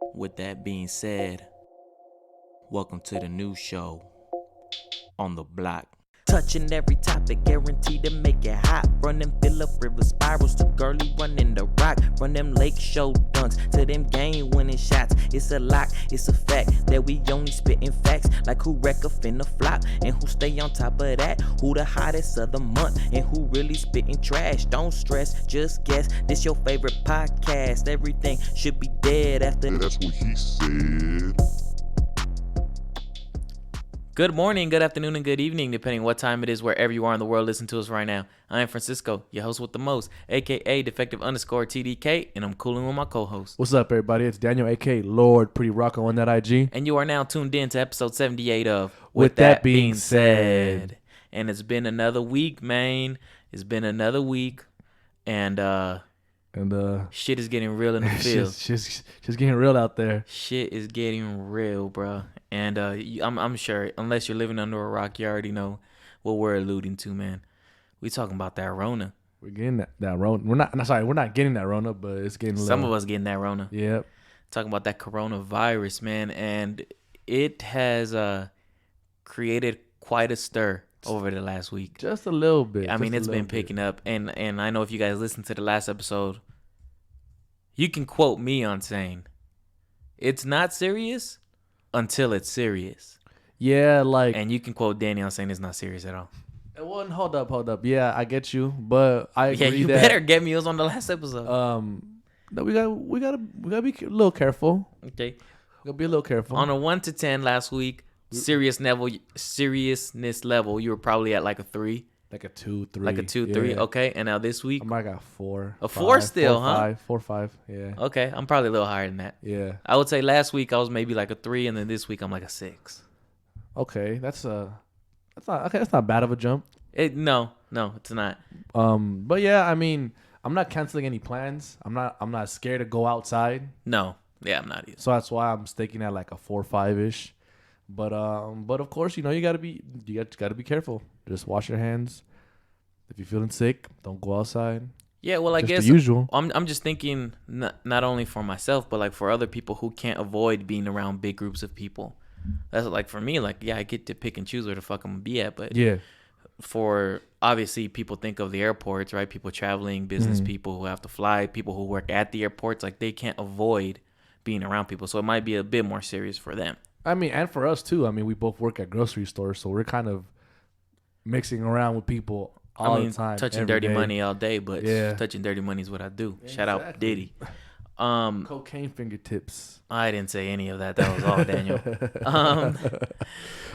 With that being said, welcome to the new show on the block. Touching every topic, guaranteed to make it hot. Run them Phillip River spirals to girly running the rock. Run them lake show dunks to them game winning shots. It's a lock, it's a fact that we only spitting facts. Like who wreck a finna flop and who stay on top of that. Who the hottest of the month and who really spitting trash. Don't stress, just guess. This your favorite podcast. Everything should be dead after. That's what he said. Good morning, good afternoon, and good evening, depending what time it is wherever you are in the world listening to us right now. I am Francisco, your host with the most, aka defective_TDK, and I'm cooling with my co-host. What's up, everybody? It's Daniel, aka Lord Pretty Rocco on that IG. And you are now tuned in to episode 78 of With That Being Said. And it's been another week, man. It's been another week, and shit is getting real in the field. Just getting real out there. Shit is getting real, bro. And I'm sure, unless you're living under a rock, you already know what we're alluding to, man. We talking about that Rona. We're getting that Rona. We're not getting that Rona, but it's getting low. Some of us getting that Rona. Yep. Talking about that coronavirus, man. And it has created quite a stir over the last week. Just a little bit. I mean, it's been picking up. And I know if you guys listened to the last episode, you can quote me on saying, it's not serious until it's serious. Yeah, like. And you can quote Danny on saying it's not serious at all. Well, hold up. Yeah, I get you, but I agree. Yeah, you that, better get me. It was on the last episode. That we gotta be a little careful. Okay. We gotta be a little careful. On a 1 to 10 last week, seriousness level, you were probably at like a 3. Like a 2, 3. Like a 2, 3. Yeah. Okay. And now this week, I might got 4. A 4 still, huh? 5, 4, 5. Yeah. Okay, I'm probably a little higher than that. Yeah. I would say last week I was maybe like a 3, and then this week I'm like a 6. Okay, that's not bad of a jump. No, it's not. But yeah, I mean, I'm not canceling any plans. I'm not scared to go outside. No, yeah, I'm not either. So that's why I'm sticking at like a 4, 5-ish. But of course, you gotta be careful. Just wash your hands. If you're feeling sick, don't go outside. Yeah, well, I just guess the usual. I'm just thinking not only for myself, but like for other people who can't avoid being around big groups of people. That's like for me, like yeah, I get to pick and choose where the fuck I'm gonna be at, but Yeah. For obviously people think of the airports, right? People traveling, business people who have to fly, people who work at the airports, like they can't avoid being around people, so it might be a bit more serious for them. I mean, and for us too. I mean, we both work at grocery stores, so we're kind of mixing around with people all the time. Touching every dirty day. money all day, but Yeah. touching dirty money is what I do. Yeah, Shout out exactly. Diddy. Cocaine fingertips. I didn't say any of that. That was all Daniel.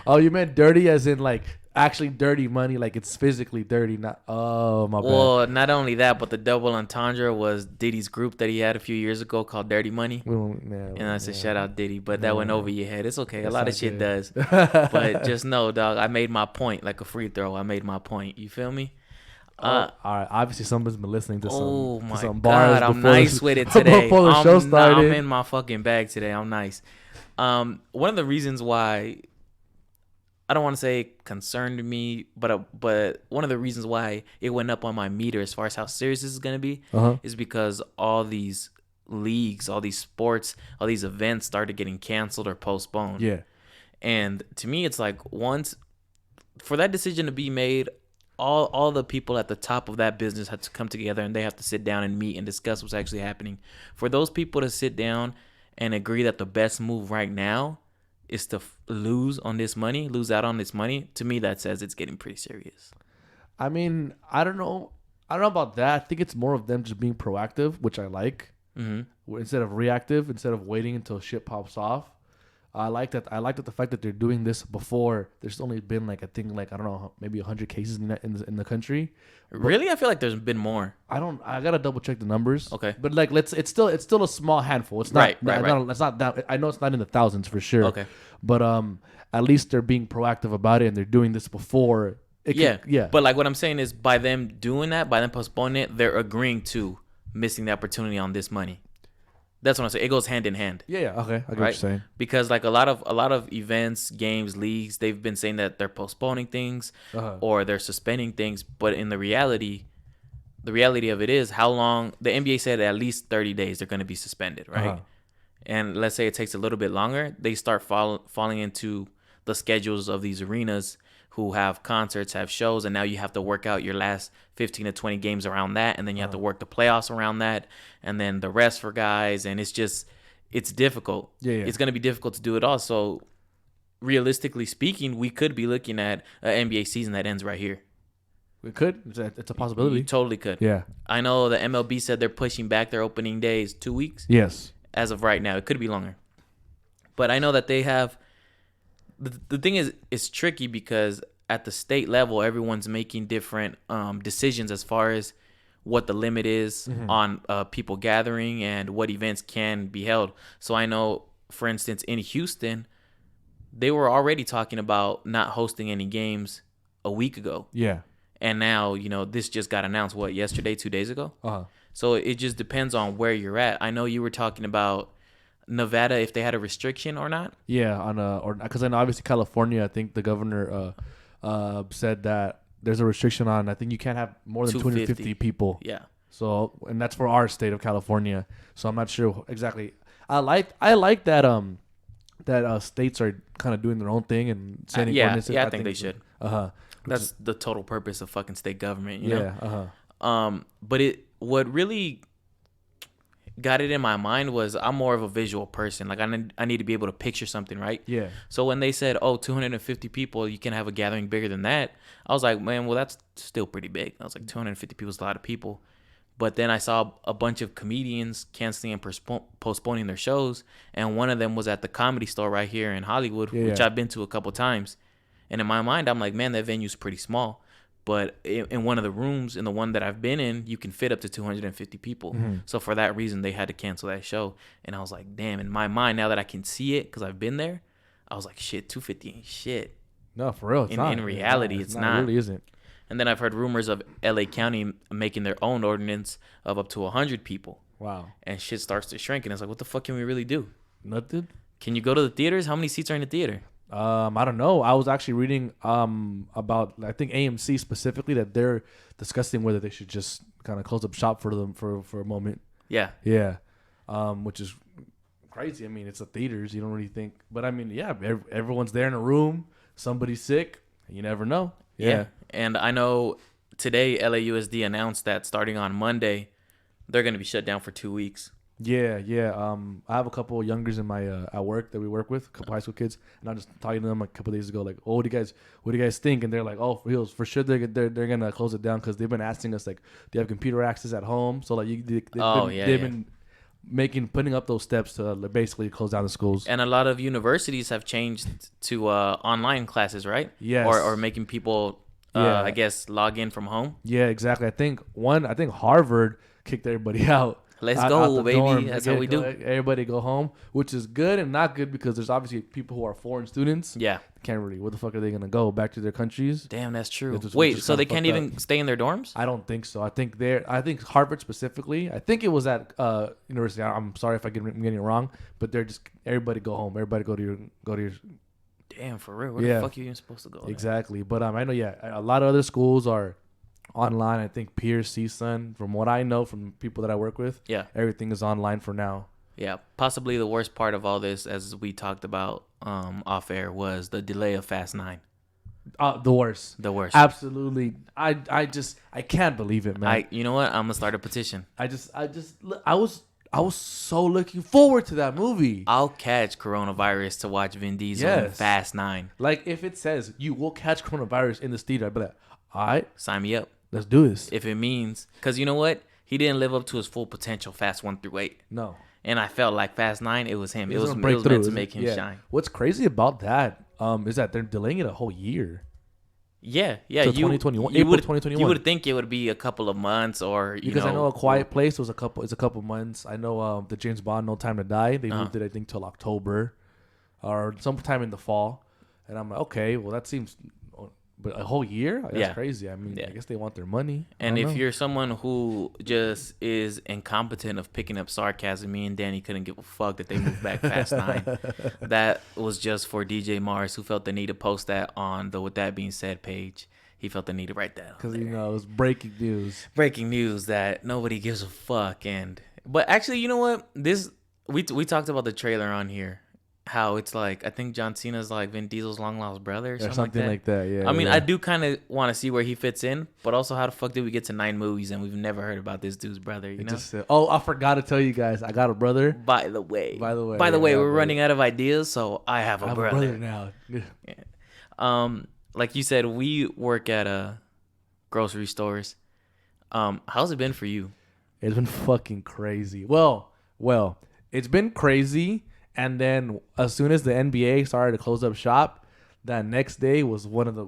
Oh, you meant dirty as in like actually dirty money, like it's physically dirty, not. Oh, my bad. Well, not only that, but the double entendre was Diddy's group that he had a few years ago called Dirty Money. And I said, shout out Diddy, but that went over your head. It's okay. That's a lot of not shit good. does. But just know, dog, I made my point like a free throw. I made my point. You feel me? All right. Obviously, someone's been listening to Oh some, my to some bars. God, I'm before nice with it today. Before the show started. I'm in my fucking bag today. I'm nice. One of the reasons why I don't want to say it concerned me, but one of the reasons why it went up on my meter as far as how serious this is gonna be is because all these leagues, all these sports, all these events started getting canceled or postponed. Yeah. And to me, it's like once for that decision to be made, all the people at the top of that business have to come together and they have to sit down and meet and discuss what's actually happening. For those people to sit down and agree that the best move right now is to lose out on this money, to me that says it's getting pretty serious. I mean, I don't know about that. I think it's more of them just being proactive, which I like. Mm-hmm. Instead of reactive, instead of waiting until shit pops off. I like that. I like that the fact that they're doing this before there's only been like I don't know, maybe 100 cases in the country. Really, I feel like there's been more. I gotta double check the numbers. Okay, but like it's still a small handful. It's not right. It's not that. I know it's not in the thousands for sure. Okay, but at least they're being proactive about it and they're doing this before. Yeah. But like what I'm saying is by them doing that, by them postponing it, they're agreeing to missing the opportunity on this money. That's what I'm saying. It goes hand in hand. Yeah. Okay. I get what you're saying. Because like a lot of events, games, leagues, they've been saying that they're postponing things or they're suspending things. But in the reality of it is how long the NBA said at least 30 days they're going to be suspended, right? and let's say it takes a little bit longer, they start falling into the schedules of these arenas who have concerts, have shows, and now you have to work out your last 15 to 20 games around that, and then you have to work the playoffs around that, and then the rest for guys, and it's difficult. Yeah. It's going to be difficult to do it all. So realistically speaking, we could be looking at an NBA season that ends right here. We could. It's a possibility. You totally could. Yeah. I know the MLB said they're pushing back their opening days 2 weeks. Yes. As of right now. It could be longer. But I know that they have... The thing is, it's tricky because at the state level, everyone's making different decisions as far as what the limit is on people gathering and what events can be held. So I know, for instance, in Houston, they were already talking about not hosting any games a week ago. Yeah. And now, this just got announced, yesterday, 2 days ago? Uh-huh. So it just depends on where you're at. I know you were talking about Nevada, if they had a restriction or not. Yeah, because I know obviously California, I think the governor said that there's a restriction on, I think you can't have more than 250 people. Yeah. So, and that's for our state of California. So I'm not sure exactly. I like that states are kind of doing their own thing and setting ordinances. Yeah, I think they should. Uh-huh. That's the total purpose of fucking state government, you yeah, know? uh-huh. But what really got it in my mind was I'm more of a visual person. Like, I need to be able to picture something, right? Yeah. So when they said, 250 people, you can have a gathering bigger than that, I was like, man, well, that's still pretty big. I was like, 250 people is a lot of people. But then I saw a bunch of comedians canceling and postponing their shows, and one of them was at the Comedy Store right here in Hollywood, which I've been to a couple times. And in my mind, I'm like, man, that venue's pretty small. But in one of the rooms, in the one that I've been in, you can fit up to 250 people. Mm-hmm. So for that reason, they had to cancel that show. And I was like, damn, in my mind, now that I can see it because I've been there, I was like, shit, 250 ain't shit. No, for real. In reality, it's not. It really isn't. And then I've heard rumors of LA County making their own ordinance of up to 100 people. Wow. And shit starts to shrink. And it's like, what the fuck can we really do? Nothing. Can you go to the theaters? How many seats are in the theater? I don't know. I was actually reading about, I think AMC specifically, that they're discussing whether they should just kind of close up shop for them for a moment. Yeah. Yeah. Which is crazy. I mean, it's the theaters. You don't really think. But I mean, yeah, everyone's there in a room. Somebody's sick. You never know. Yeah. And I know today LAUSD announced that starting on Monday, they're going to be shut down for 2 weeks. Yeah. I have a couple of youngers in my at work that we work with, a couple high school kids, and I'm just talking to them a couple of days ago, like, "Oh, what do you guys think?" And they're like, "Oh, for sure they're gonna close it down because they've been asking us, like, do you have computer access at home?" So like they've been putting up those steps to basically close down the schools. And a lot of universities have changed to online classes, right? Yes. Or making people I guess log in from home. Yeah, exactly. I think Harvard kicked everybody out. Let's go, baby. Dorm. That's how we do. Everybody go home, which is good and not good because there's obviously people who are foreign students. Yeah. Can't really. Where the fuck are they gonna go? Back to their countries? Damn, that's true. Wait, so they can't even stay in their dorms? I don't think so. I think Harvard specifically. I think it was at university. I'm sorry if I'm getting it wrong, but they're just everybody go home. Everybody go to your. Damn, for real. Where the fuck are you even supposed to go? Exactly. But I know a lot of other schools are online. I think Pierce, CSUN, from what I know from people that I work with, everything is online for now. Yeah, possibly the worst part of all this, as we talked about off air, was the delay of Fast 9. The worst. Absolutely. I can't believe it, man. You know what? I'm gonna start a petition. I was so looking forward to that movie. I'll catch coronavirus to watch Vin Diesel in Fast 9. Like, if it says you will catch coronavirus in this theater, I'd be like, all right, sign me up. Let's do this. If it means, because you know what? He didn't live up to his full potential, Fast 1 through 8. No. And I felt like Fast 9, it was him. It was meant to make him shine. What's crazy about that is that they're delaying it a whole year. Yeah. So 2021, April 2021. You would think it would be a couple of months or, because I know A Quiet Place was a couple months. I know the James Bond No Time to Die, they moved it, I think, till October or sometime in the fall. And I'm like, okay, well, that seems... But a whole year? That's crazy. I mean, I guess they want their money. And if you're someone who just is incompetent of picking up sarcasm, me and Danny couldn't give a fuck that they moved back Fast 9. That was just for DJ Mars, who felt the need to post that on the With That Being Said page. He felt the need to write that. Because, it was breaking news. Breaking news that nobody gives a fuck. But actually, you know what? we talked about the trailer on here. How it's like, I think John Cena's like Vin Diesel's long lost brother or something like that. Yeah. I mean, yeah. I do kind of want to see where he fits in, but also how the fuck did we get to 9 movies and we've never heard about this dude's brother? You know? Oh, I forgot to tell you guys, I got a brother. By the way, yeah, we're running out of ideas, so I have a brother now. Yeah. Like you said, we work at grocery stores. How's it been for you? It's been fucking crazy. Well, it's been crazy. And then as soon as the NBA started to close up shop, that next day was one of the,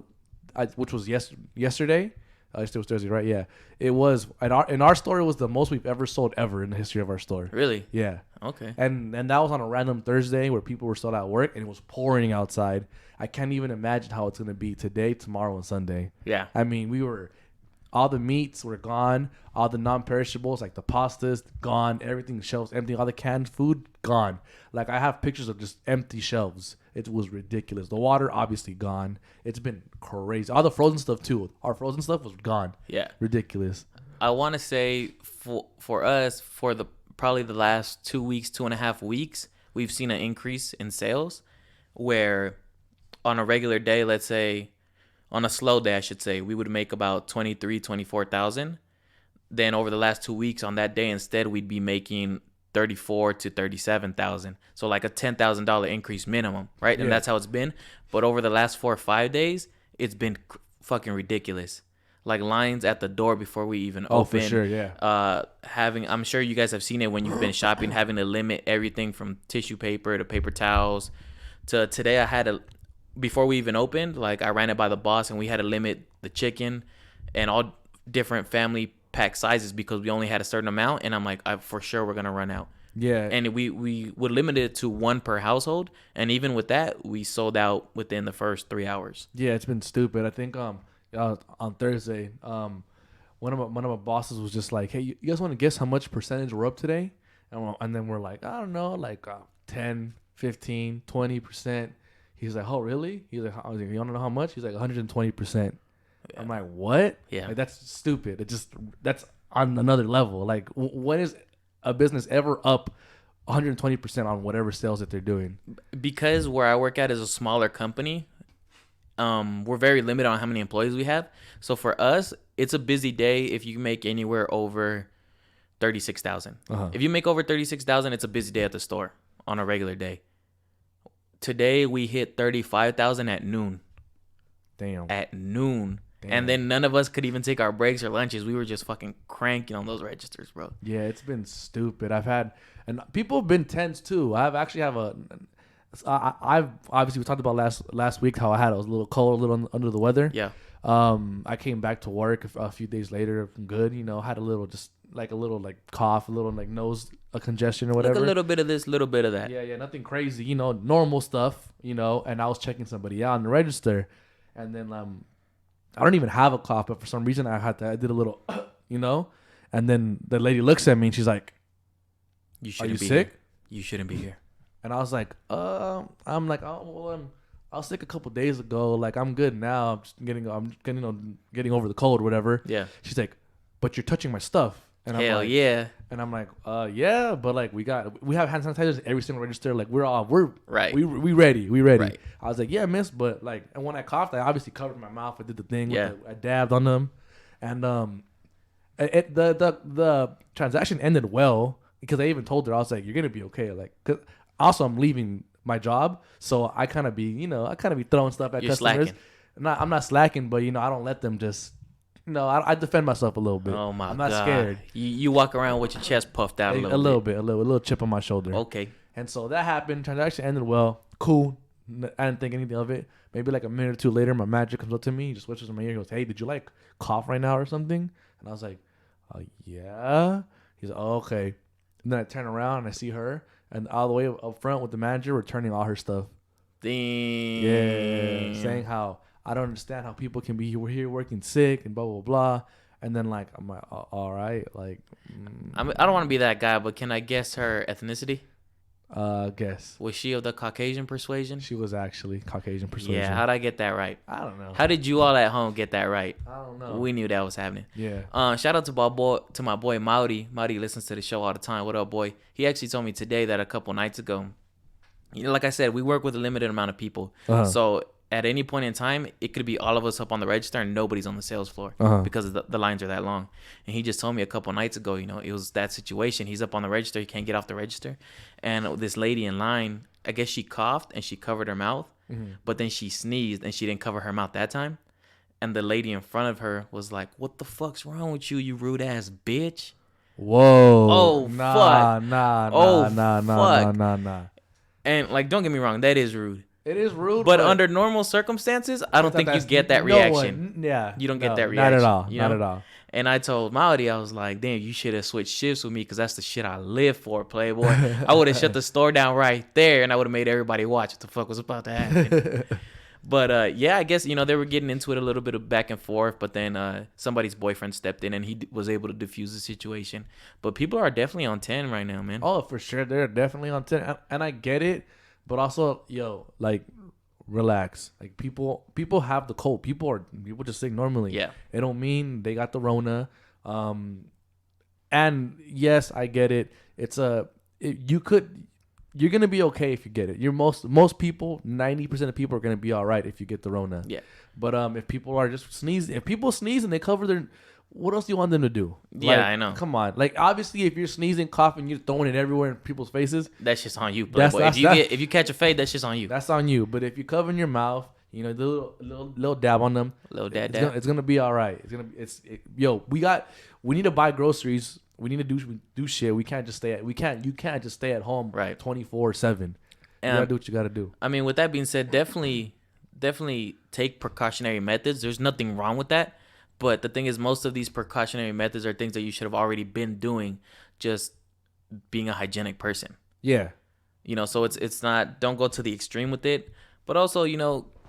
which was yesterday. It was Thursday, right? Yeah. It was in our store. It was the most we've ever sold ever in the history of our store. Really? Yeah. Okay. And that was on a random Thursday where people were still at work and it was pouring outside. I can't even imagine how it's gonna be today, tomorrow, and Sunday. Yeah. I mean, all the meats were gone, all the non-perishables like the pastas gone, everything shelves empty, all the canned food gone. Like I have pictures of just empty shelves. It was ridiculous. The water obviously gone. It's been crazy. All the frozen stuff too. Our frozen stuff was gone. Yeah. Ridiculous. I want to say for us, for probably the last 2 weeks, 2.5 weeks, we've seen an increase in sales where on a regular day, let's say on a slow day, I should say, we would make about 24,000. Then over the last 2 weeks on that day, instead, we'd be making 34,000 to 37,000. So like a $10,000 increase minimum, right? And that's how it's been. But over the last 4 or 5 days, it's been fucking ridiculous. Like lines at the door before we even open. Oh, for sure, yeah. I'm sure you guys have seen it when you've been shopping, having to limit everything from tissue paper to paper towels. To today, before we even opened, like I ran it by the boss and we had to limit the chicken and all different family pack sizes because we only had a certain amount. And I'm like, for sure we're going to run out. Yeah. And we would limit it to 1 per household. And even with that, we sold out within the first 3 hours. Yeah, it's been stupid. I think on Thursday, one of my bosses was just like, hey, you guys want to guess how much percentage we're up today? And then we're like, I don't know, like 10, 15, 20%. He's like, oh, really? He's like, I was like, you want to know how much? He's like, 120%. Yeah. I'm like, what? Yeah. Like, that's stupid. That's on another level. Like, when is a business ever up 120% on whatever sales that they're doing? Because where I work at is a smaller company, we're very limited on how many employees we have. So for us, it's a busy day if you make anywhere over 36,000. If you make over 36,000, it's a busy day at the store on a regular day. Today we hit 35,000 at noon. Damn. At noon. And then none of us could even take our breaks or lunches. We were just fucking cranking on those registers, bro. Yeah, it's been stupid. And people have been tense too. I've obviously we talked about last week how I was a little cold, a little under the weather. Yeah. I came back to work a few days later, good. Had a little cough, a little like nose congestion or whatever. Like a little bit of this, little bit of that. Yeah, nothing crazy. Normal stuff. And I was checking somebody out on the register, and then I don't even have a cough, but for some reason I did a little, and then the lady looks at me and she's like, "Are you sick? Here. You shouldn't be here." And I was like, I'm like, oh well, I was sick a couple days ago. Like I'm good now. I'm just getting over the cold or whatever. Yeah. She's like, but you're touching my stuff. And Hell I'm like, yeah. And I'm like, yeah, but like we have hand sanitizers every single register. Like we're right. We ready. Right. I was like, yeah, miss, but like, and when I coughed, I obviously covered my mouth. I did the thing. Yeah. I dabbed on them, and the transaction ended well because I even told her, I was like, you're gonna be okay. Like, 'cause also I'm leaving my job, so I kind of be throwing stuff at You're customers. Slacking. I'm not slacking, but I don't let them just. I defend myself a little bit. Oh my God. I'm not scared. You walk around with your chest puffed out a little bit. A little chip on my shoulder. Okay. And so that happened. Transaction ended well. Cool. I didn't think anything of it. Maybe like a minute or two later, my manager comes up to me. He just whispers in my ear. He goes, "Hey, did you like cough right now or something?" And I was like, "Yeah." He's like, "Oh, okay." And then I turn around and I see her, and all the way up front with the manager returning all her stuff. Damn. Yeah, saying how I don't understand how people can be here working sick and blah blah blah. And then like I'm like, all right, like I don't want to be that guy, but can I guess her ethnicity? Guess. Was she of the Caucasian persuasion? She was actually Caucasian persuasion. Yeah, how'd I get that right? I don't know. How did you all at home get that right? I don't know. We knew that was happening. Yeah. Shout out to my boy Maudi. Maudi listens to the show all the time. What up, boy? He actually told me today that a couple nights ago, like I said, we work with a limited amount of people. So at any point in time, it could be all of us up on the register and nobody's on the sales floor because the lines are that long. And he just told me a couple nights ago, it was that situation. He's up on the register. He can't get off the register. And this lady in line, I guess she coughed and she covered her mouth, but then she sneezed and she didn't cover her mouth that time. And the lady in front of her was like, "What the fuck's wrong with you, you rude ass bitch?" Whoa. Oh, fuck. Nah. And like, don't get me wrong, that is rude. It is rude, but under normal circumstances, I don't think you get that reaction. You don't get that reaction. Not at all. Not at all. And I told Maudi, I was like, damn, you should have switched shifts with me because that's the shit I live for, Playboy. I would have shut the store down right there and I would have made everybody watch what the fuck was about to happen. But yeah, I guess, they were getting into it a little bit of back and forth, but then somebody's boyfriend stepped in and he was able to diffuse the situation. But people are definitely on 10 right now, man. Oh, for sure. They're definitely on 10. And I get it. But also, like, relax. Like, people have the cold. People just sick normally. Yeah. It don't mean they got the Rona. And yes, I get it. You're gonna be okay if you get it. Most people, 90% of people are gonna be all right if you get the Rona. Yeah. But if people are just sneezing, if people sneeze and they cover their, what else do you want them to do? Yeah, I know. Come on. Like, obviously, if you're sneezing, coughing, you're throwing it everywhere in people's faces. That's just on you, Playboy. If you catch a fade, that's just on you. That's on you. But if you cover in your mouth, the little dab on them, little dab. It's gonna be all right. We need to buy groceries. We need to do shit. You can't just stay at home right 24/7. You gotta do what you gotta do. I mean, with that being said, definitely take precautionary methods. There's nothing wrong with that. But the thing is, most of these precautionary methods are things that you should have already been doing, just being a hygienic person. Yeah. So it's not, don't go to the extreme with it, but also,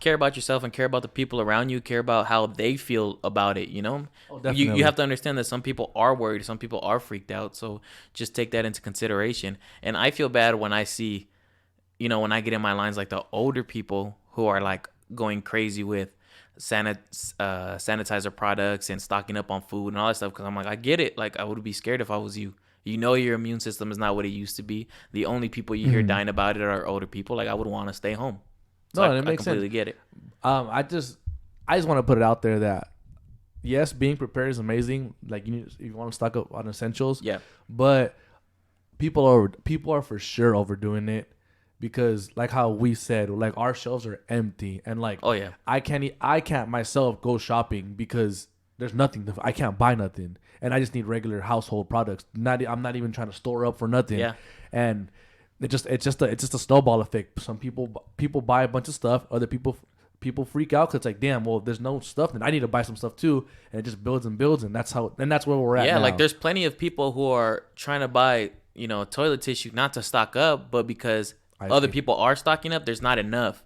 care about yourself and care about the people around you, care about how they feel about it, Oh, definitely. You have to understand that some people are worried, some people are freaked out. So just take that into consideration. And I feel bad when I see, when I get in my lines, like the older people who are like going crazy with sanitizer products and stocking up on food and all that stuff, because I'm like, I get it. Like, I would be scared if I was you. Your immune system is not what it used to be. The only people you hear dying about it are older people. Like, I would want to stay home. So it makes sense. I completely get it. I just want to put it out there that yes, being prepared is amazing. Like, if you want to stock up on essentials. Yeah. But people are for sure overdoing it. Because like how we said, like, our shelves are empty and like, oh yeah, I can't myself go shopping because there's nothing. I can't buy nothing, and I just need regular household products. I'm not even trying to store up for nothing. Yeah, and it's just a snowball effect. Some people buy a bunch of stuff. Other people freak out because it's like, damn, well, there's no stuff, then I need to buy some stuff too, and it just builds and builds, and that's where we're at. Yeah, now. like there's plenty of people who are trying to buy toilet tissue not to stock up, but because other people are stocking up, there's not enough,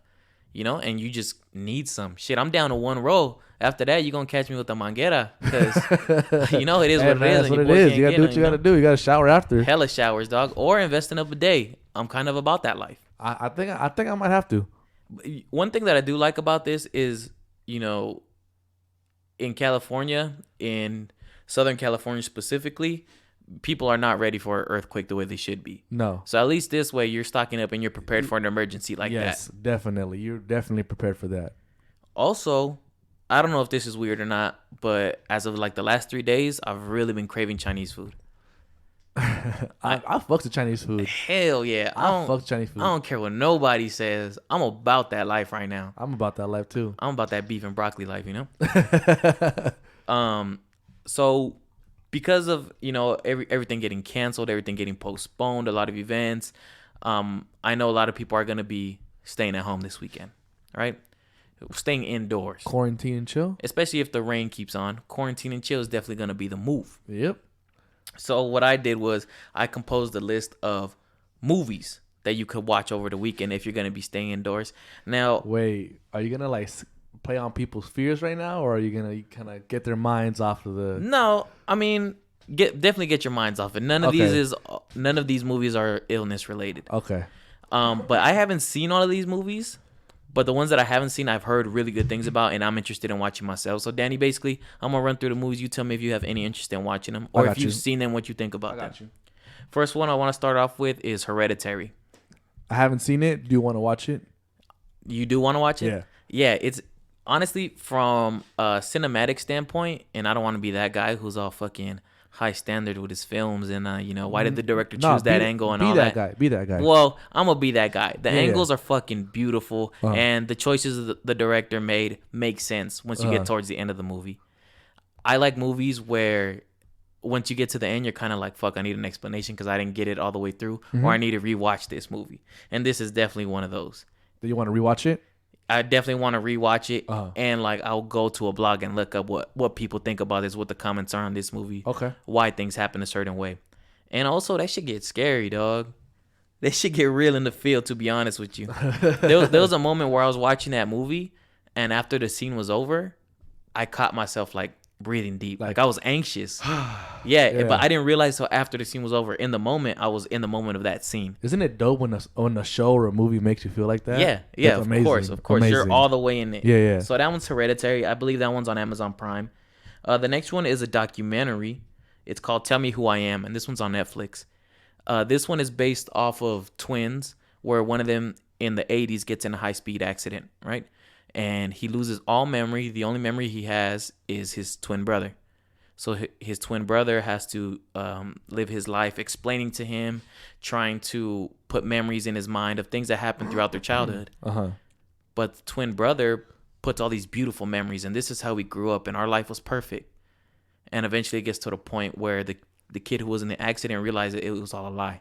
and you just need some shit. I'm down to one roll. After that, you're going to catch me with the manguera because, it is what it is. That's what it is. You got to do what you got to do. You got to shower after. Hella showers, dog. Or invest in a bidet. I'm kind of about that life. I think I might have to. One thing that I do like about this is, in California, in Southern California specifically, people are not ready for an earthquake the way they should be. No. So at least this way you're stocking up and you're prepared for an emergency like that. Yes, definitely. You're definitely prepared for that. Also, I don't know if this is weird or not, but as of like the last 3 days, I've really been craving Chinese food. I fuck with Chinese food. Hell yeah. I fuck Chinese food. I don't care what nobody says. I'm about that life right now. I'm about that life too. I'm about that beef and broccoli life, So because of, everything getting canceled, everything getting postponed, a lot of events, I know a lot of people are going to be staying at home this weekend, right? Staying indoors. Quarantine and chill. Especially if the rain keeps on. Quarantine and chill is definitely going to be the move. Yep. So what I did was I composed a list of movies that you could watch over the weekend if you're going to be staying indoors. Now, wait, are you going to like play on people's fears right now, or are you going to kind of get their minds off of the... No, I mean, definitely get your minds off it. None of these movies are illness related. Okay. But I haven't seen all of these movies. But the ones that I haven't seen, I've heard really good things about, and I'm interested in watching myself. So, Danny, basically, I'm going to run through the movies. You tell me if you have any interest in watching them, or if you've seen them, what you think about them. You. First one I want to start off with is Hereditary. I haven't seen it. Do you want to watch it? You do want to watch it? Yeah. Yeah, it's honestly from a cinematic standpoint, and I don't want to be that guy who's all fucking high standard with his films and why did the director choose that angle and all that. Be that guy. Well, I'm gonna be that guy. The angles are fucking beautiful, and the choices the director made make sense once you get towards the end of the movie. I like movies where once you get to the end, you're kind of like, fuck, I need an explanation because I didn't get it all the way through, or I need to rewatch this movie. And this is definitely one of those. Do you want to rewatch it? I definitely want to rewatch it, and like I'll go to a blog and look up what people think about this, what the comments are on this movie, why things happen a certain way, and also that shit get scary, dog. That shit get real in the field. To be honest with you, there was a moment where I was watching that movie, and after the scene was over, I caught myself like breathing deep, like I was anxious. Yeah, but I didn't realize till after the scene was over. In the moment, I was in the moment of that scene. Isn't it dope when a show or a movie makes you feel like that? Yeah, of course. Amazing. You're all the way in it. Yeah. So that one's Hereditary. I believe that one's on Amazon Prime. The next one is a documentary. It's called Tell Me Who I Am, and this one's on Netflix. This one is based off of twins, where one of them in the 80s gets in a high-speed accident, right? And he loses all memory. The only memory he has is his twin brother. So his twin brother has to live his life explaining to him, trying to put memories in his mind of things that happened throughout their childhood. But the twin brother puts all these beautiful memories, and this is how we grew up, and our life was perfect. And eventually it gets to the point where the kid who was in the accident realized it was all a lie.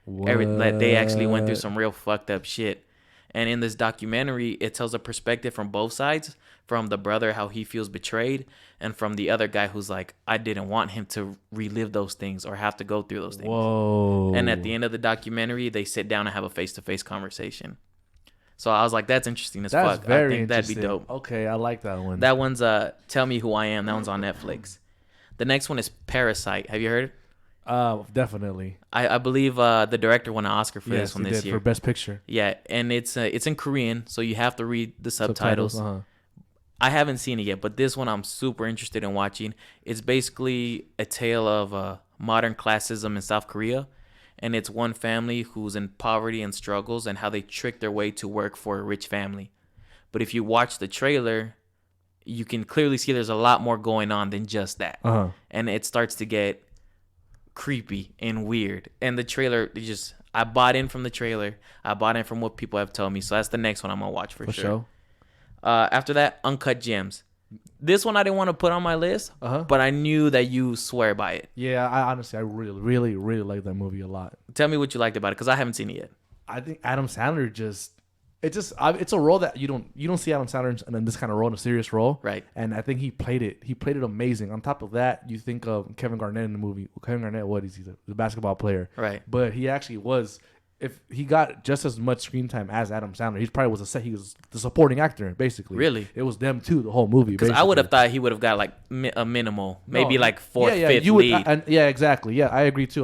That they actually went through some real fucked up shit. And in this documentary, it tells a perspective from both sides, from the brother, how he feels betrayed, and from the other guy who's like, I didn't want him to relive those things or have to go through those things. Whoa. And at the end of the documentary, they sit down and have a face-to-face conversation. So I was like, that's interesting as fuck. That's very I think that'd be interesting. dope. Okay, I like that one. That one's Tell Me Who I Am. That one's on Netflix. The next one is Parasite. Have you heard? Definitely. I believe the director won an Oscar for this one this year. For Best Picture. Yeah, and it's in Korean, so you have to read the subtitles. I haven't seen it yet, but this one I'm super interested in watching. It's basically a tale of modern classism in South Korea, and it's one family who's in poverty and struggles and how they trick their way to work for a rich family. But if you watch the trailer, you can clearly see there's a lot more going on than just that. And it starts to get creepy and weird. And the trailer, I bought in from the trailer. I bought in from what people have told me. So that's the next one I'm going to watch for sure. After that, Uncut Gems. This one I didn't want to put on my list, but I knew that you swear by it. Yeah, I really, really, really like that movie a lot. Tell me what you liked about it, because I haven't seen it yet. I think Adam Sandler it's a role that you don't see Adam Sandler in this kind of role, in a serious role, right? And I think he played it amazing. On top of that, you think of Kevin Garnett in the movie. Kevin Garnett, what is he? He's a basketball player, right? But he actually was. If he got just as much screen time as Adam Sandler, he was the supporting actor, basically. Really? It was them too, the whole movie. Because I would have thought he would have got like a minimal, maybe like fourth, fifth lead. Yeah, exactly. Yeah, I agree too.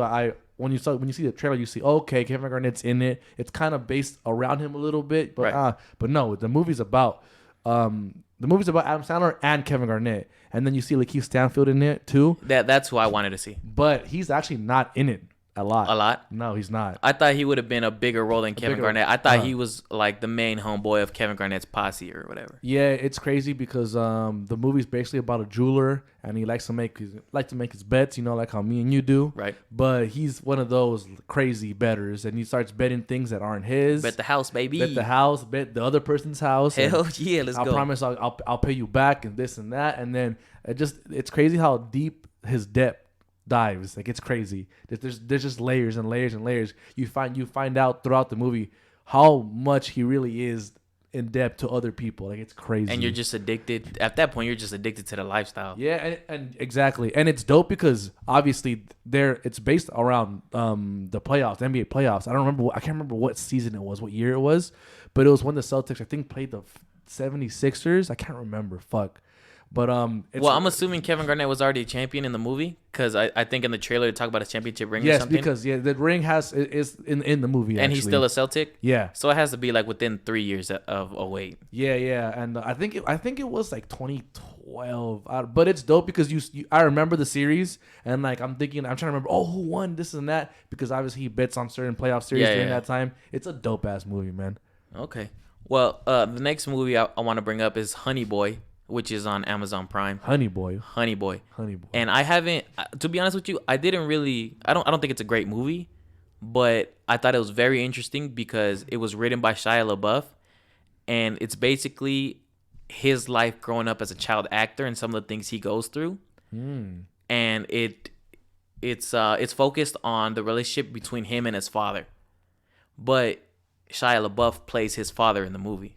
When you see the trailer, you see, okay, Kevin Garnett's in it. It's kind of based around him a little bit, but but no, the movie's about Adam Sandler and Kevin Garnett, and then you see Lakeith Stanfield in it too. That's who I wanted to see. But he's actually not in it a lot. A lot? No, he's not. I thought he would have been a bigger role than Kevin Garnett. I thought he was like the main homeboy of Kevin Garnett's posse or whatever. Yeah, it's crazy because the movie's basically about a jeweler, and he likes to make his bets, like how me and you do. Right. But he's one of those crazy bettors, and he starts betting things that aren't his. Bet the house, baby. Bet the house. Bet the other person's house. Hell yeah, let's go. I promise I'll pay you back and this and that, and then it's crazy how deep his debt dives. Like, it's crazy. There's just layers and layers and layers. You find out throughout the movie how much he really is in depth to other people. Like, it's crazy. And you're just addicted. At that point, you're just addicted to the lifestyle. Yeah, and exactly. And it's dope because obviously it's based around the playoffs, the NBA playoffs. I can't remember what season it was, what year it was, but it was when the Celtics, I think, played the 76ers. I can't remember. Fuck. But it's, Well, I'm assuming Kevin Garnett was already a champion in the movie because I think in the trailer they talk about his championship ring or yes, something. because the ring is in the movie, And actually. he's still a Celtic. Yeah. So it has to be like within 3 years of wait. Yeah, and I think it was like 2012, but it's dope because I remember the series and like I'm trying to remember who won this and that because obviously he bets on certain playoff series during that time. It's a dope ass movie, man. Okay. Well, the next movie I want to bring up is Honey Boy, which is on Amazon Prime. Honey Boy. And I haven't, to be honest with you, I don't think it's a great movie, but I thought it was very interesting because it was written by Shia LaBeouf, and it's basically his life growing up as a child actor and some of the things he goes through. And it's focused on the relationship between him and his father, but Shia LaBeouf plays his father in the movie.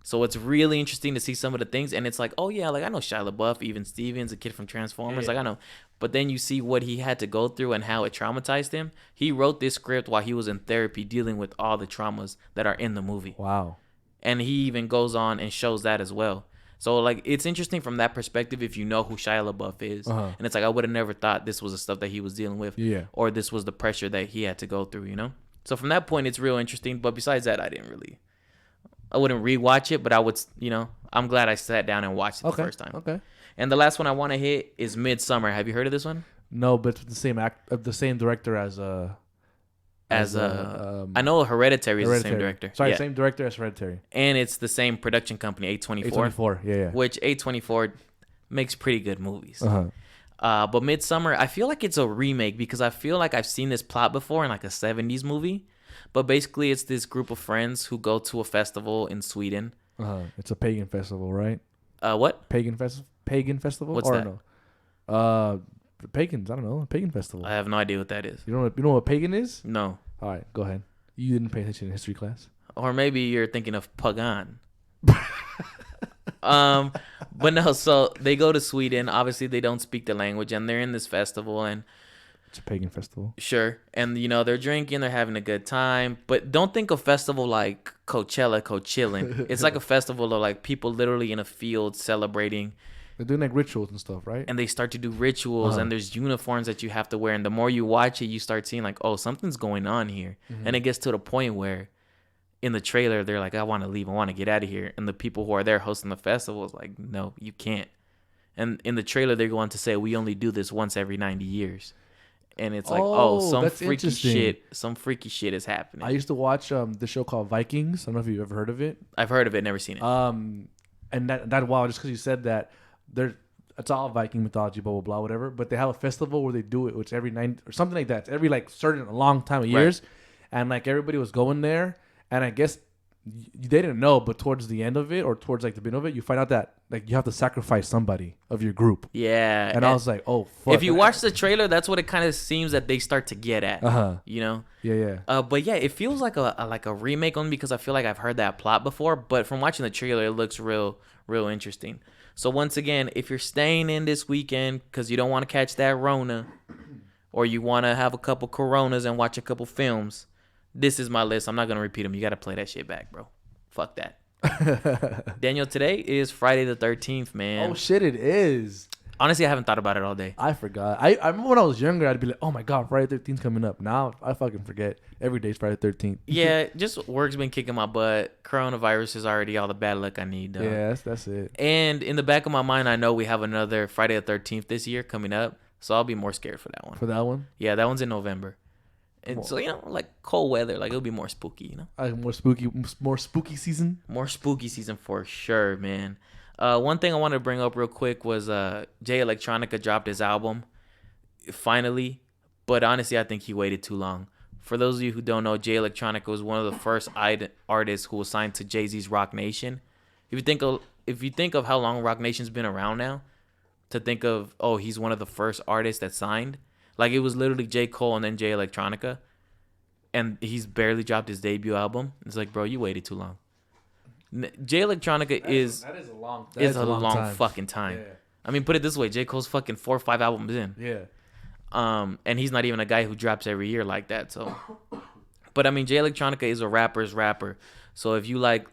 So it's really interesting to see some of the things. And it's like, oh, yeah, like I know Shia LaBeouf, even Stevens, a kid from Transformers. Like I know. But then you see what he had to go through and how it traumatized him. He wrote this script while he was in therapy dealing with all the traumas that are in the movie. Wow. And he even goes on and shows that as well. So, like, it's interesting from that perspective if you know who Shia LaBeouf is. And it's like, I would have never thought this was the stuff that he was dealing with. Yeah. Or this was the pressure that he had to go through, you know? So from that point, it's real interesting. But besides that, I wouldn't rewatch it, but I would, I'm glad I sat down and watched it the first time. Okay. And the last one I want to hit is Midsummer. Have you heard of this one? No, but it's the same director as I know Hereditary is the same director. Sorry, yeah. same director as Hereditary. And it's the same production company, A24. A24, yeah. Which A24 makes pretty good movies. But Midsummer, I feel like it's a remake because I feel like I've seen this plot before in like a 70s movie. But basically, it's this group of friends who go to a festival in Sweden. It's a pagan festival, right? What? Pagan festival? What's that? No? The pagans, I don't know. A pagan festival. I have no idea what that is. You know what pagan is? No. All right, go ahead. You didn't pay attention in history class. Or maybe you're thinking of pagan. But no, so they go to Sweden. Obviously, they don't speak the language, and they're in this festival, and it's a pagan festival. Sure. And, they're drinking, they're having a good time. But don't think of festival like Coachellin. It's like a festival of, like, people literally in a field celebrating. They're doing, like, rituals and stuff, right? And they start to do rituals, and there's uniforms that you have to wear. And the more you watch it, you start seeing, like, oh, something's going on here. And it gets to the point where in the trailer, they're like, I want to leave. I want to get out of here. And the people who are there hosting the festival is like, no, you can't. And in the trailer, they go on to say, we only do this once every 90 years. And it's like, some freaky shit is happening. I used to watch the show called Vikings. I don't know if you've ever heard of it. I've heard of it, never seen it. And that wow, just because you said that, it's all Viking mythology, blah blah blah, whatever. But they have a festival where they do it, which every 90 or something like that. It's every like certain long time of years, and like everybody was going there, and I guess they didn't know, but towards the end of it or towards like the beginning of it, you find out that like you have to sacrifice somebody of your group. Yeah, and I was like, oh fuck. If you watch the trailer, that's what it kind of seems that they start to get at. Yeah. But yeah, it feels like a remake only because I feel like I've heard that plot before. But from watching the trailer, it looks real interesting. So once again, if you're staying in this weekend because you don't want to catch that Rona, or you want to have a couple Coronas and watch a couple films, this is my list. I'm not going to repeat them. You got to play that shit back, bro. Fuck that. Daniel, today is Friday the 13th, man. Oh, shit, it is. Honestly, I haven't thought about it all day. I forgot. I remember when I was younger, I'd be like, oh, my God, Friday 13th coming up. Now I fucking forget. Every day's Friday 13th. Yeah, just work's been kicking my butt. Coronavirus is already all the bad luck I need, though. Yeah, that's it. And in the back of my mind, I know we have another Friday the 13th this year coming up, so I'll be more scared for that one. For that one? Yeah, that one's in November. And so, like cold weather, like it'll be more spooky, More spooky season? More spooky season for sure, man. One thing I wanted to bring up real quick was Jay Electronica dropped his album, finally. But honestly, I think he waited too long. For those of you who don't know, Jay Electronica was one of the first artists who was signed to Jay-Z's Rock Nation. If you think of how long Rock Nation's been around now, to think of, he's one of the first artists that signed. Like, it was literally J. Cole and then Jay Electronica. And he's barely dropped his debut album. It's like, bro, you waited too long. Jay Electronica is a long fucking time. Yeah. I mean, put it this way. J. Cole's fucking 4 or 5 albums in. Yeah. And he's not even a guy who drops every year like that. So, but I mean, Jay Electronica is a rapper's rapper. So if you like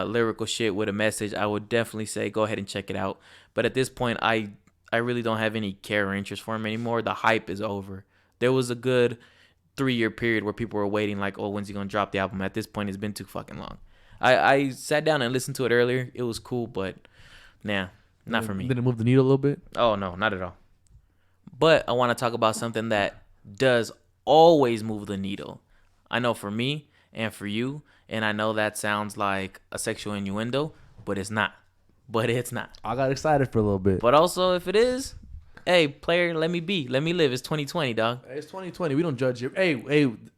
lyrical shit with a message, I would definitely say go ahead and check it out. But at this point, I really don't have any care or interest for him anymore. The hype is over. There was a good 3-year period where people were waiting like, oh, when's he gonna drop the album? At this point, it's been too fucking long. I sat down and listened to it earlier. It was cool, but nah, not for me. Did it move the needle a little bit? Oh no, not at all. But I want to talk about something that does always move the needle. I know for me and for you, and I know that sounds like a sexual innuendo, but it's not. But it's not. I got excited for a little bit. But also, if it is, hey, player, let me be. Let me live. It's 2020, dog. It's 2020. We don't judge you. Hey,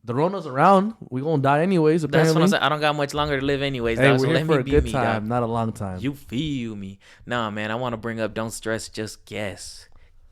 the Rona's around. We gonna die anyways, apparently. That's what I'm saying. I don't got much longer to live anyways, Hey, dog. we're So here let for me a be good me, time, dog. not a long time. You feel me? Nah, man, I want to bring up Don't Stress, Just Guess.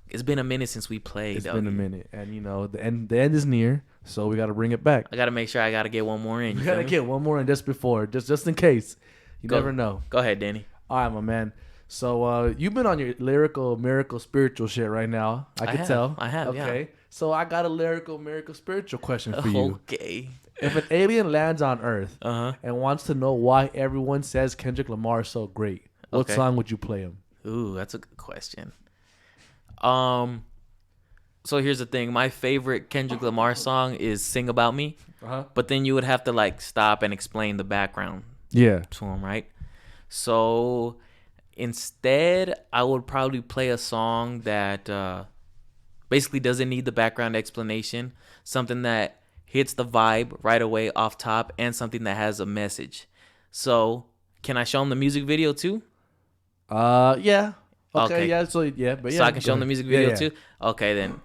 It's been a minute since we played, It's dog. been a minute. And, the end is near, so we got to bring it back. I got to make sure I got to get one more in. We You got to feel me? get one more in just before, just in case. You never know. Go ahead, Danny. All right, my man. So you've been on your lyrical, miracle, spiritual shit right now. I can tell. I have, yeah. Okay. So I got a lyrical, miracle, spiritual question for you. Okay. If an alien lands on Earth Uh-huh. and wants to know why everyone says Kendrick Lamar is so great, what Okay. song would you play him? Ooh, that's a good question. So here's the thing. My favorite Kendrick Lamar song is Sing About Me. Uh-huh. But then you would have to like stop and explain the background Yeah. to him, right? So instead, I would probably play a song that basically doesn't need the background explanation, something that hits the vibe right away off top, and something that has a message. So can I show him the music video too? Yeah. Okay. Okay. Yeah. So yeah, but yeah. So I can go show him the ahead. music Yeah, video yeah. too? Okay, then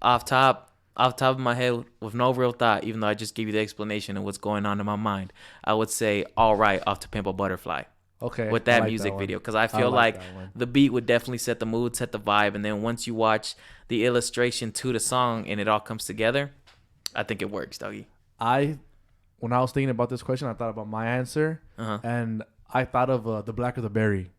off top of my head with no real thought, even though I just give you the explanation of what's going on in my mind, I would say All Right off To Pimp a Butterfly. Okay. With I that like music one. video, because I feel like like that one. the beat would definitely set the mood, set the vibe, and then once you watch the illustration to the song and it all comes together, I think it works, doggy. When I was thinking about this question, I thought about my answer, Uh-huh. and I thought of The Blacker the Berry.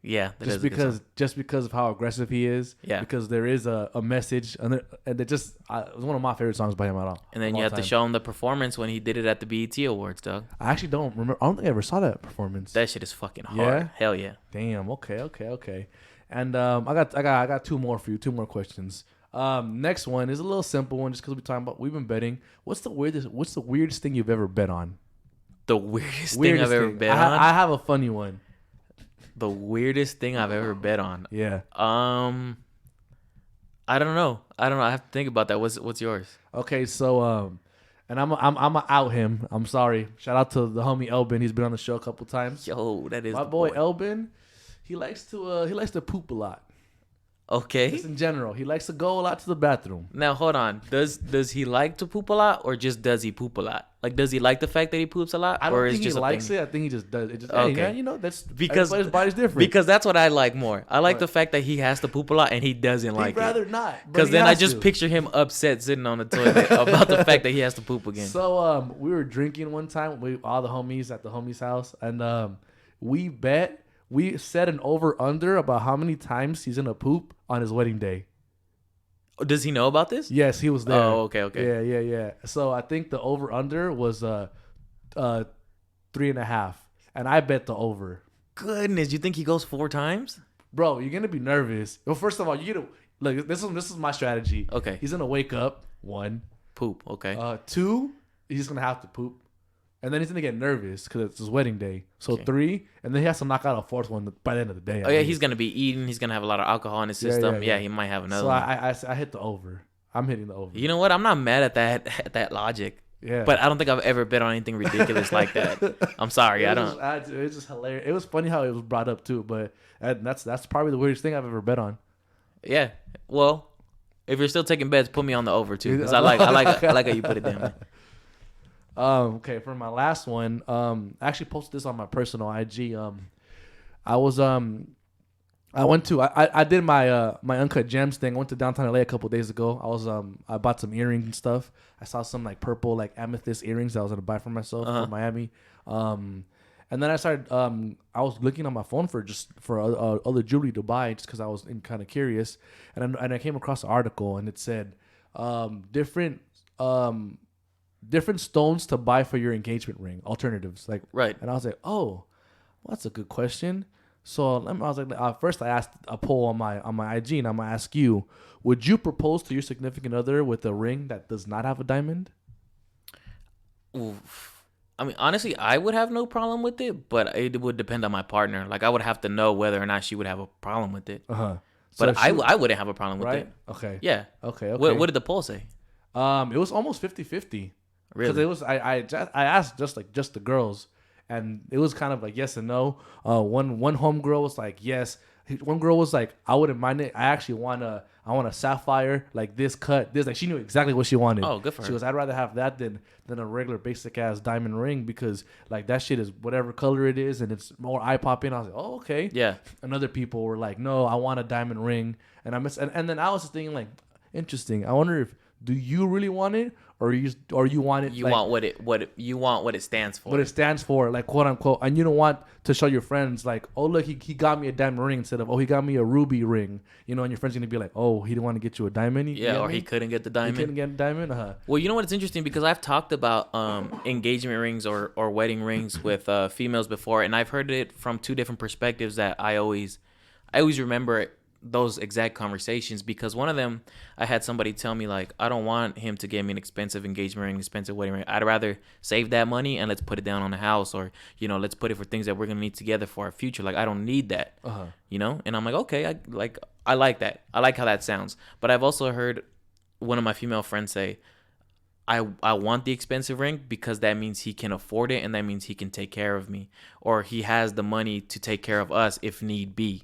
Yeah, that is a good song. Just because of how aggressive he is. Yeah. Because there is a message, and it just it was one of my favorite songs by him at all. And then you have to show him the performance when he did it at the BET Awards, dog. I actually don't remember. I don't think I ever saw that performance. That shit is fucking hard. Yeah? Hell yeah. Damn. Okay. And I got two more for you. Two more questions. Next one is a little simple one, just because we've been betting. What's the weirdest thing you've ever bet on? The weirdest thing I've ever bet on? I have a funny one. The weirdest thing I've ever bet on. Yeah. I don't know. I have to think about that. What's yours? Okay, so and I'm out him. I'm sorry. Shout out to the homie Elbin. He's been on the show a couple times. Yo, that is My the boy Elbin. He likes to poop a lot. Okay. Just in general, he likes to go a lot to the bathroom. Now hold on. Does he like to poop a lot, or just does he poop a lot? Like, does he like the fact that he poops a lot, I or don't is think he just a likes thing? it. I think he just does it. Just Okay. hey, man, that's Because everybody's body's different. Because that's what I like more. I like What? the fact that he has to poop a lot and he doesn't he'd like rather it. not. but Because he then I has just to. picture him upset sitting on the toilet about the fact that he has to poop again. So we were drinking one time. All the homies at the homie's house, and we set an over under about how many times he's gonna poop on his wedding day. Does he know about this? Yes, he was there. Oh, okay. Yeah. So I think the over under was 3.5, and I bet the over. Goodness, you think he goes 4 times? Bro, you're gonna be nervous. Well, first of all, you gonna look. This is my strategy. Okay. He's gonna wake up. 1, Poop. Okay. 2, he's gonna have to poop, and then he's gonna get nervous because it's his wedding day. So Okay. 3, and then he has to knock out a 4th one by the end of the day. Oh yeah, he's gonna be eating. He's gonna have a lot of alcohol in his Yeah, system. yeah. He might have another So one. I hit the over. I'm hitting the over. You know what? I'm not mad at that logic. Yeah. But I don't think I've ever bet on anything ridiculous like that. I'm sorry. I don't. It's just hilarious. It was funny how it was brought up too, but that's probably the weirdest thing I've ever bet on. Yeah. Well, if you're still taking bets, put me on the over too, because I like how you put it down. Man. Okay, for my last one, I actually posted this on my personal IG. I did my my Uncut Gems thing. I went to downtown LA a couple days ago. I bought some earrings and stuff. I saw some like purple like amethyst earrings that I was gonna buy for myself from Miami. And then I started. I was looking on my phone for other jewelry to buy just because I was kind of curious. And I came across an article and it said different different stones to buy for your engagement ring, alternatives. Like, Right. and I was like, oh, well, that's a good question. So I was like, first I asked a poll on my IG, and I'm gonna ask you: would you propose to your significant other with a ring that does not have a diamond? Oof. I mean, honestly, I would have no problem with it, but it would depend on my partner. Like, I would have to know whether or not she would have a problem with it. But I wouldn't have a problem with it. Okay. Yeah. Okay. What did the poll say? It was almost 50-50. Really? Because it was I asked just the girls, and it was kind of like yes and no. One homegirl was like yes. One girl was like, I wouldn't mind it. I actually want a sapphire, like this cut, this. Like she knew exactly what she wanted. Oh, good for her. She goes, I'd rather have that than a regular basic ass diamond ring because like that shit is whatever color it is and it's more eye popping. I was like, oh okay. Yeah. And other people were like, no, I want a diamond ring. And and then I was just thinking like, interesting. I wonder if do you really want it or you want it? You like, want what it stands for. what it stands for, like quote unquote, and you don't want to show your friends like, oh look, he got me a diamond ring instead of he got me a ruby ring, and your friend's gonna be like, oh, he didn't want to get you a diamond. He couldn't get the diamond. He couldn't get a diamond. Well, you know what? It's interesting because I've talked about engagement rings or wedding rings with females before, and I've heard it from two different perspectives that I always remember those exact conversations, because one of them, I had somebody tell me like, I don't want him to get me an expensive engagement ring, expensive wedding ring. I'd rather save that money and let's put it down on the house, or let's put it for things that we're gonna need together for our future. Like I don't need that, And I'm like, okay, I like that. I like how that sounds. But I've also heard one of my female friends say, I want the expensive ring because that means he can afford it and that means he can take care of me, or he has the money to take care of us if need be.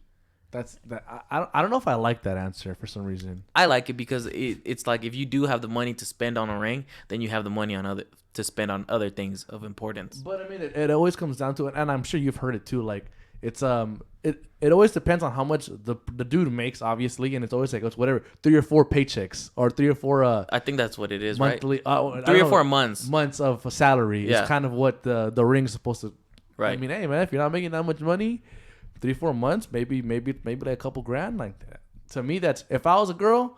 I don't know if I like that answer for some reason. I like it because it's like if you do have the money to spend on a ring, then you have the money to spend on other things of importance. But I mean, it always comes down to it, and I'm sure you've heard it too. Like it's it always depends on how much the dude makes, obviously, and it's always like it's whatever 3 or 4 paychecks or 3 or 4. I think that's what it is, monthly, right? 3 or 4 months of a salary is kind of what the ring's supposed to. Right. I mean, hey man, if you're not making that much money. 3-4 months, maybe like a couple grand like that. To me, that's if I was a girl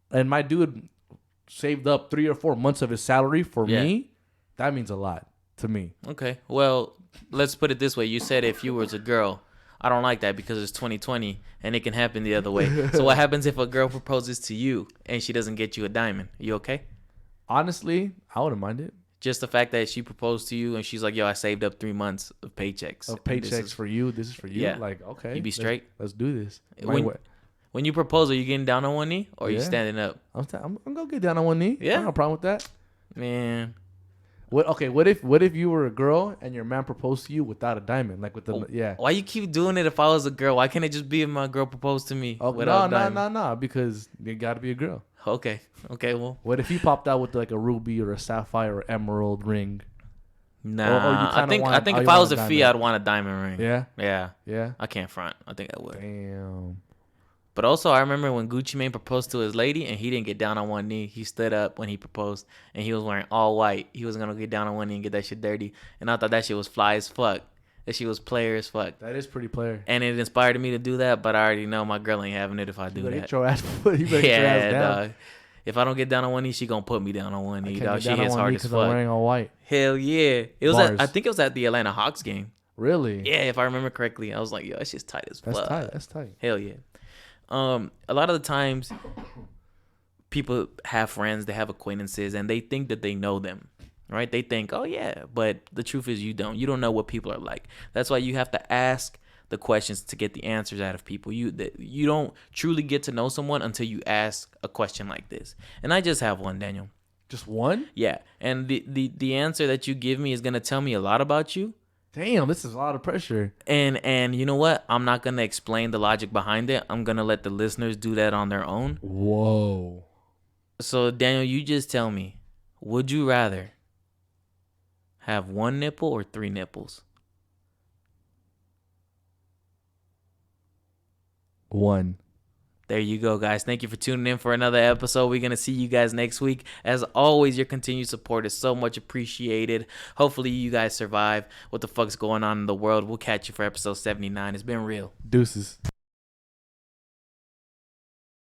and my dude saved up 3 or 4 months of his salary for me, that means a lot to me. Okay. Well, let's put it this way. You said if you was a girl. I don't like that because it's 2020 and it can happen the other way. So what happens if a girl proposes to you and she doesn't get you a diamond? You okay? Honestly, I wouldn't mind it. Just the fact that she proposed to you and she's like, yo, I saved up 3 months of paychecks. For you. This is for you. Yeah. Like, okay. You be straight? Let's do this. When you propose, are you getting down on one knee or are you standing up? I'm going to get down on one knee. Yeah. I don't have a problem with that. Man. What if you were a girl and your man proposed to you without a diamond? Like with the, Why you keep doing it if I was a girl? Why can't it just be if my girl proposed to me without a diamond? No, because you got to be a girl. Okay, well. What if he popped out with like a ruby or a sapphire or emerald ring? Nah, I think if I was a fee, I'd want a diamond ring. Yeah. I can't front. I think I would. Damn. But also, I remember when Gucci Mane proposed to his lady, and he didn't get down on one knee. He stood up when he proposed, and he was wearing all white. He was gonna get down on one knee and get that shit dirty. And I thought that shit was fly as fuck. That shit was player as fuck. That is pretty player. And it inspired me to do that, but I already know my girl ain't having it if I do that. Get your ass, you better get your ass down. Dog. If I don't get down on one knee, she gonna put me down on one knee, dog. She hits hard as fuck. I'm wearing all white. Hell yeah. I think it was at the Atlanta Hawks game. Really? Yeah, if I remember correctly. I was like, yo, that shit's tight as fuck. That's tight. Hell yeah. A lot of the times, people have friends, they have acquaintances, and they think that they know them, right? They think, oh yeah, but the truth is you don't. You don't know what people are like. That's why you have to ask the questions to get the answers out of people. You don't truly get to know someone until you ask a question like this. And I just have one, Daniel. Just one? Yeah. And the answer that you give me is gonna tell me a lot about you. Damn, this is a lot of pressure. And you know what? I'm not gonna explain the logic behind it. I'm gonna let the listeners do that on their own. Whoa. So Daniel, you just tell me, would you rather have 1 nipple or 3 nipples? 1. There you go, guys. Thank you for tuning in for another episode. We're going to see you guys next week. As always, your continued support is so much appreciated. Hopefully, you guys survive what the fuck's going on in the world. We'll catch you for episode 79. It's been real. Deuces.